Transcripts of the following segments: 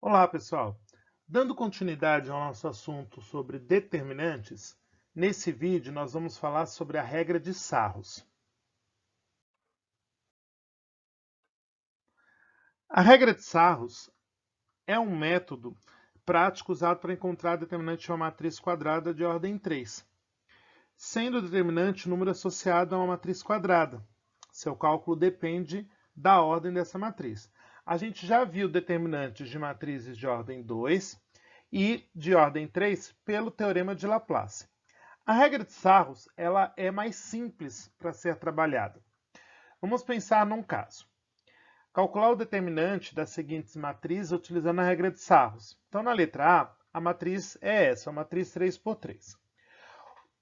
Olá, pessoal! Dando continuidade ao nosso assunto sobre determinantes, nesse vídeo nós vamos falar sobre a regra de Sarros. A regra de Sarros é um método prático usado para encontrar determinante de uma matriz quadrada de ordem 3, sendo o determinante o número associado a uma matriz quadrada. Seu cálculo depende da ordem dessa matriz. A gente já viu determinantes de matrizes de ordem 2 e de ordem 3 pelo teorema de Laplace. A regra de Sarros ela é mais simples para ser trabalhada. Vamos pensar num caso. Calcular o determinante das seguintes matrizes utilizando a regra de Sarros. Então, na letra A matriz é essa, a matriz 3 por 3.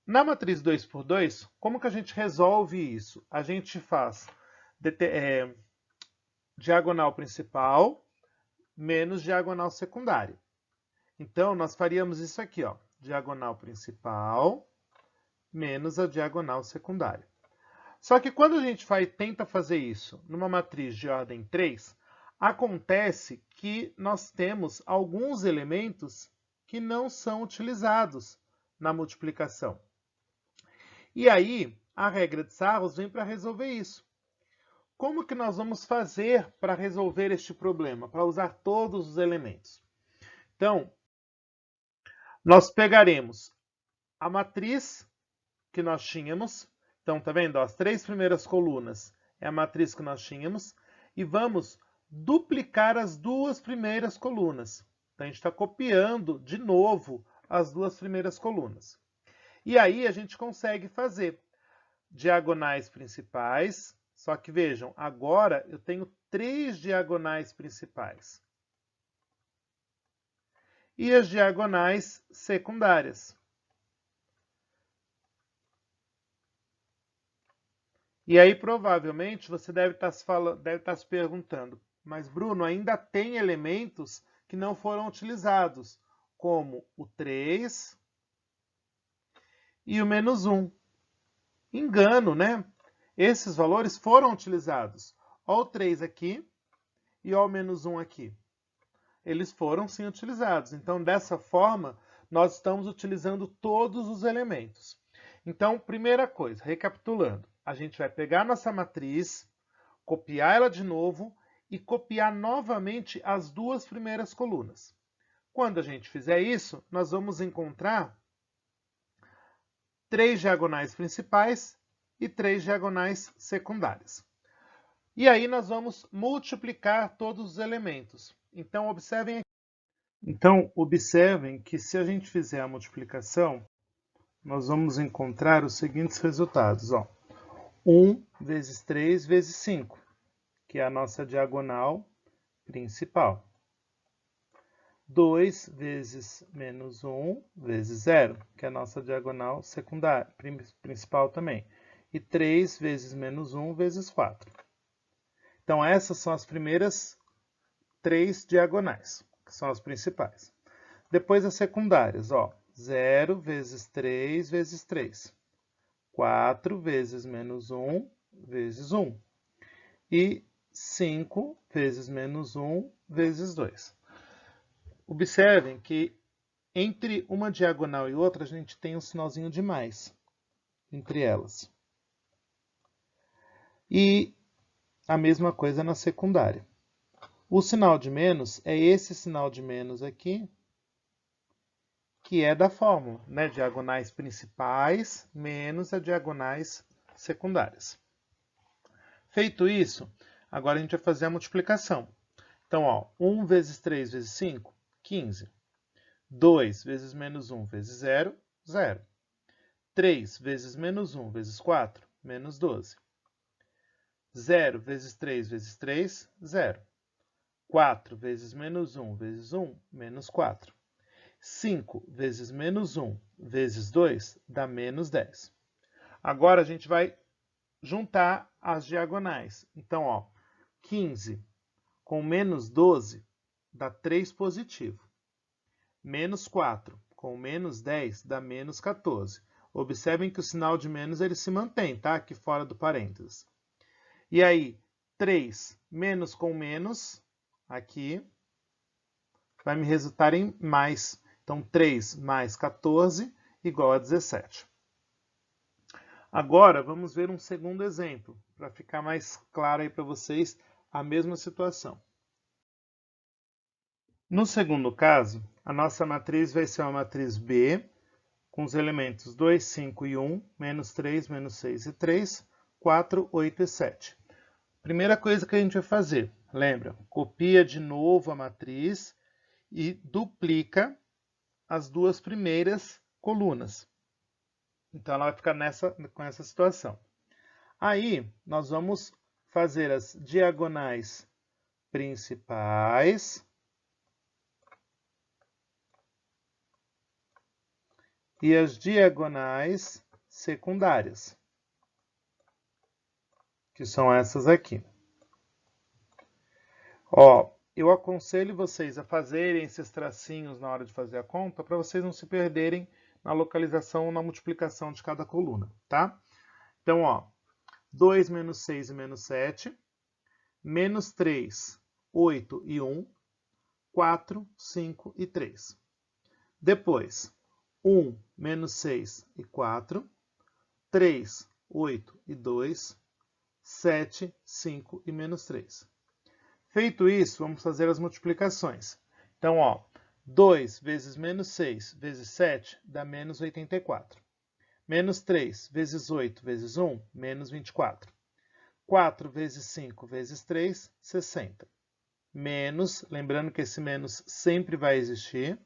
Na matriz 2 por 2, como que a gente resolve isso? A gente faz diagonal principal menos diagonal secundária. Então, nós faríamos isso aqui, ó, diagonal principal menos a diagonal secundária. Só que quando a gente tenta fazer isso numa matriz de ordem 3, acontece que nós temos alguns elementos que não são utilizados na multiplicação. E aí, a regra de Sarros vem para resolver isso. Como que nós vamos fazer para resolver este problema, para usar todos os elementos? Então, nós pegaremos a matriz que nós tínhamos. Então, tá vendo? As três primeiras colunas é a matriz que nós tínhamos. E vamos duplicar as duas primeiras colunas. Então, a gente está copiando de novo as duas primeiras colunas. E aí, a gente consegue fazer diagonais principais. Só que vejam, agora eu tenho três diagonais principais. E as diagonais secundárias. E aí, provavelmente, você deve estar se perguntando, mas Bruno, ainda tem elementos que não foram utilizados, como o 3 e o menos 1. Engano, né? Esses valores foram utilizados. Olha o 3 aqui e olha o menos 1 aqui. Eles foram sim utilizados. Então, dessa forma, nós estamos utilizando todos os elementos. Então, primeira coisa, recapitulando, a gente vai pegar nossa matriz, copiar ela de novo e copiar novamente as duas primeiras colunas. Quando a gente fizer isso, nós vamos encontrar três diagonais principais e três diagonais secundárias. E aí nós vamos multiplicar todos os elementos. Então, observem que se a gente fizer a multiplicação, nós vamos encontrar os seguintes resultados. Ó. 1 vezes 3 vezes 5, que é a nossa diagonal principal. 2 vezes menos 1 vezes 0, que é a nossa diagonal secundária, principal também. E 3 vezes menos 1 vezes 4. Então, essas são as primeiras três diagonais, que são as principais. Depois as secundárias, ó, 0 vezes 3 vezes 3. 4 vezes menos 1 vezes 1. E 5 vezes menos 1 vezes 2. Observem que entre uma diagonal e outra, a gente tem um sinalzinho de mais entre elas. E a mesma coisa na secundária. O sinal de menos é esse sinal de menos aqui, que é da fórmula, né? Diagonais principais menos as diagonais secundárias. Feito isso, agora a gente vai fazer a multiplicação. Então, ó, 1 vezes 3 vezes 5, 15. 2 vezes menos 1 vezes 0, 0. 3 vezes menos 1 vezes 4, menos 12. 0 vezes 3 vezes 3, 0. 4 vezes menos 1 vezes 1, menos 4. 5 vezes menos 1 vezes 2 dá menos 10. Agora a gente vai juntar as diagonais. Então, ó, 15 com menos 12 dá 3 positivo. Menos 4 com menos 10 dá menos 14. Observem que o sinal de menos ele se mantém, tá? Aqui fora do parênteses. E aí, 3 menos com menos, aqui, vai me resultar em mais. Então, 3 mais 14 igual a 17. Agora, vamos ver um segundo exemplo, para ficar mais claro aí para vocês a mesma situação. No segundo caso, a nossa matriz vai ser uma matriz B, com os elementos 2, 5 e 1, menos 3, menos 6 e 3, 4, 8 e 7. Primeira coisa que a gente vai fazer, lembra? Copia de novo a matriz e duplica as duas primeiras colunas. Então, ela vai ficar com essa situação. Aí, nós vamos fazer as diagonais principais e as diagonais secundárias, que são essas aqui. Ó, eu aconselho vocês a fazerem esses tracinhos na hora de fazer a conta, para vocês não se perderem na localização ou na multiplicação de cada coluna, tá? Então, ó, 2 menos 6 e menos 7, menos 3, 8 e 1, 4, 5 e 3. Depois, 1, menos 6 e 4, 3, 8 e 2, 7, 5 e menos 3. Feito isso, vamos fazer as multiplicações. Então, ó, 2 vezes menos 6 vezes 7 dá menos 84. Menos 3 vezes 8 vezes 1, menos 24. 4 vezes 5 vezes 3, 60. Menos, lembrando que esse menos sempre vai existir,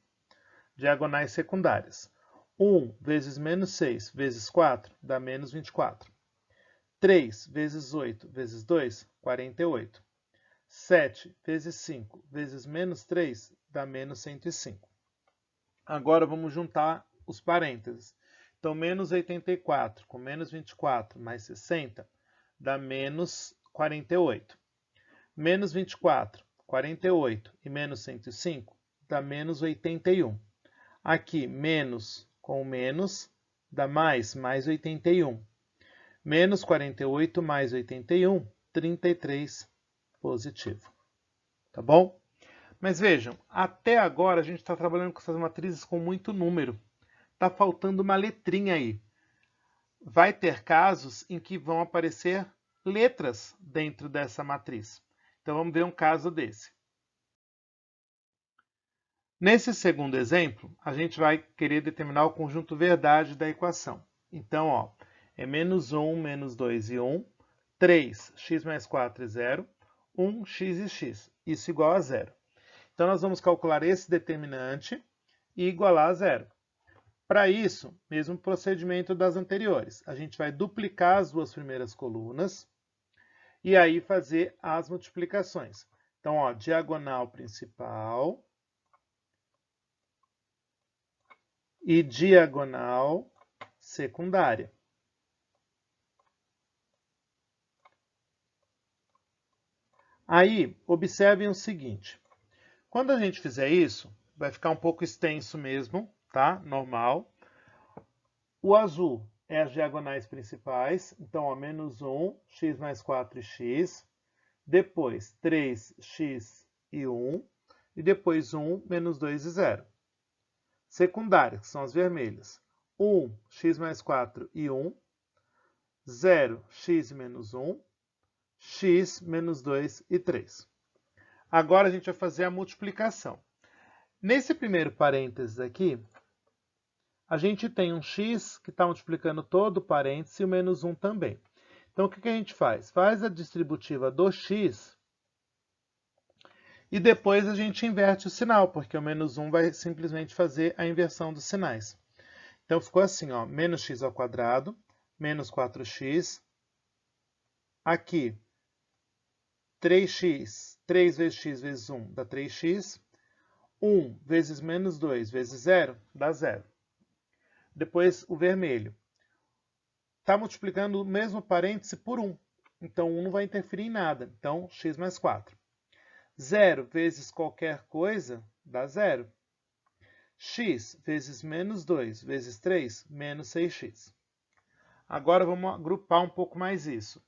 diagonais secundárias. 1 vezes menos 6 vezes 4 dá menos 24. 3 vezes 8 vezes 2, 48. 7 vezes 5 vezes menos 3 dá menos 105. Agora vamos juntar os parênteses. Então, menos 84 com menos 24 mais 60 dá menos 48. Menos 24, 48 e menos 105 dá menos 81. Aqui, menos com menos dá mais 81. Menos 48 mais 81, 33 positivo. Tá bom? Mas vejam, até agora a gente está trabalhando com essas matrizes com muito número. Está faltando uma letrinha aí. Vai ter casos em que vão aparecer letras dentro dessa matriz. Então vamos ver um caso desse. Nesse segundo exemplo, a gente vai querer determinar o conjunto verdade da equação. Então, ó, é menos 1, menos 2 e 1, 3, x mais 4 é 0, 1, x e x, isso igual a 0. Então, nós vamos calcular esse determinante e igualar a 0. Para isso, mesmo procedimento das anteriores. A gente vai duplicar as duas primeiras colunas e aí fazer as multiplicações. Então, ó, diagonal principal e diagonal secundária. Aí, observem o seguinte. Quando a gente fizer isso, vai ficar um pouco extenso mesmo, tá? Normal. O azul é as diagonais principais. Então, ó, menos 1, x mais 4 e x. Depois, 3x e 1. E depois, 1, menos 2 e 0. Secundárias, que são as vermelhas. 1, x mais 4 e 1. 0, x menos 1. X menos 2 e 3. Agora a gente vai fazer a multiplicação. Nesse primeiro parênteses aqui, a gente tem um x que está multiplicando todo o parênteses e o menos 1 também. Então, o que a gente faz? Faz a distributiva do x e depois a gente inverte o sinal, porque o menos 1 vai simplesmente fazer a inversão dos sinais. Então, ficou assim, ó, menos x ao quadrado, menos 4x. Aqui, 3x, 3 vezes x vezes 1 dá 3x. 1 vezes menos 2 vezes 0 dá 0. Depois o vermelho. Está multiplicando o mesmo parêntese por 1. Então 1 não vai interferir em nada. Então x mais 4. 0 vezes qualquer coisa dá 0. X vezes menos 2 vezes 3, menos 6x. Agora vamos agrupar um pouco mais isso.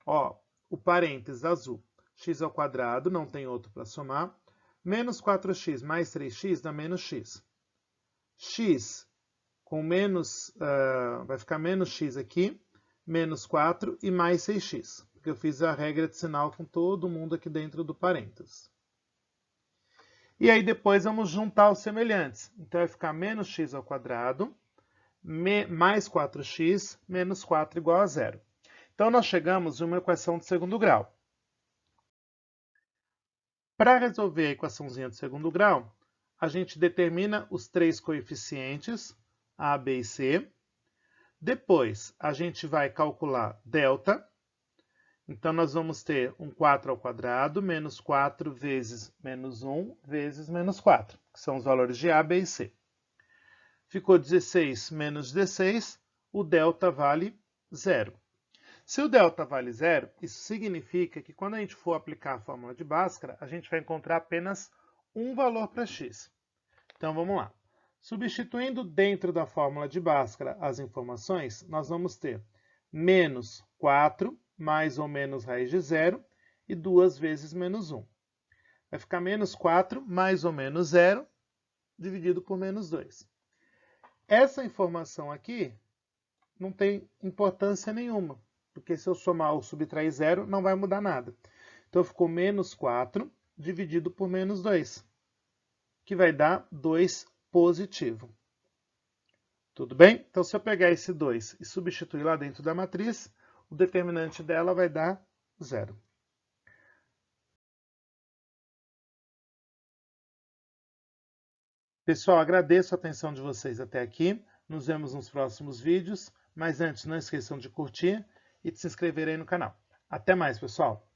Ó, o parênteses azul. X ao quadrado, não tem outro para somar. Menos 4x mais 3x dá menos x. X com menos, vai ficar menos x aqui, menos 4 e mais 6x. Porque eu fiz a regra de sinal com todo mundo aqui dentro do parênteses. E aí depois vamos juntar os semelhantes. Então vai ficar menos x ao quadrado, mais 4x, menos 4 igual a 0. Então nós chegamos a uma equação de segundo grau. Para resolver a equaçãozinha de segundo grau, a gente determina os três coeficientes, a, b e c. Depois, a gente vai calcular delta. Então, nós vamos ter um 4 ao quadrado, menos 4 vezes menos 1, vezes menos 4, que são os valores de a, b e c. Ficou 16 menos 16, o delta vale 0. Se o delta vale 0, isso significa que quando a gente for aplicar a fórmula de Bhaskara, a gente vai encontrar apenas um valor para x. Então vamos lá. Substituindo dentro da fórmula de Bhaskara as informações, nós vamos ter menos 4 mais ou menos raiz de 0 e 2 vezes menos 1. Vai ficar menos 4 mais ou menos 0 dividido por menos 2. Essa informação aqui não tem importância nenhuma, porque se eu somar ou subtrair 0, não vai mudar nada. Então ficou menos 4 dividido por menos 2, que vai dar 2 positivo. Tudo bem? Então, se eu pegar esse 2 e substituir lá dentro da matriz, o determinante dela vai dar 0. Pessoal, agradeço a atenção de vocês até aqui. Nos vemos nos próximos vídeos. Mas antes, não esqueçam de curtir e de se inscrever aí no canal. Até mais, pessoal!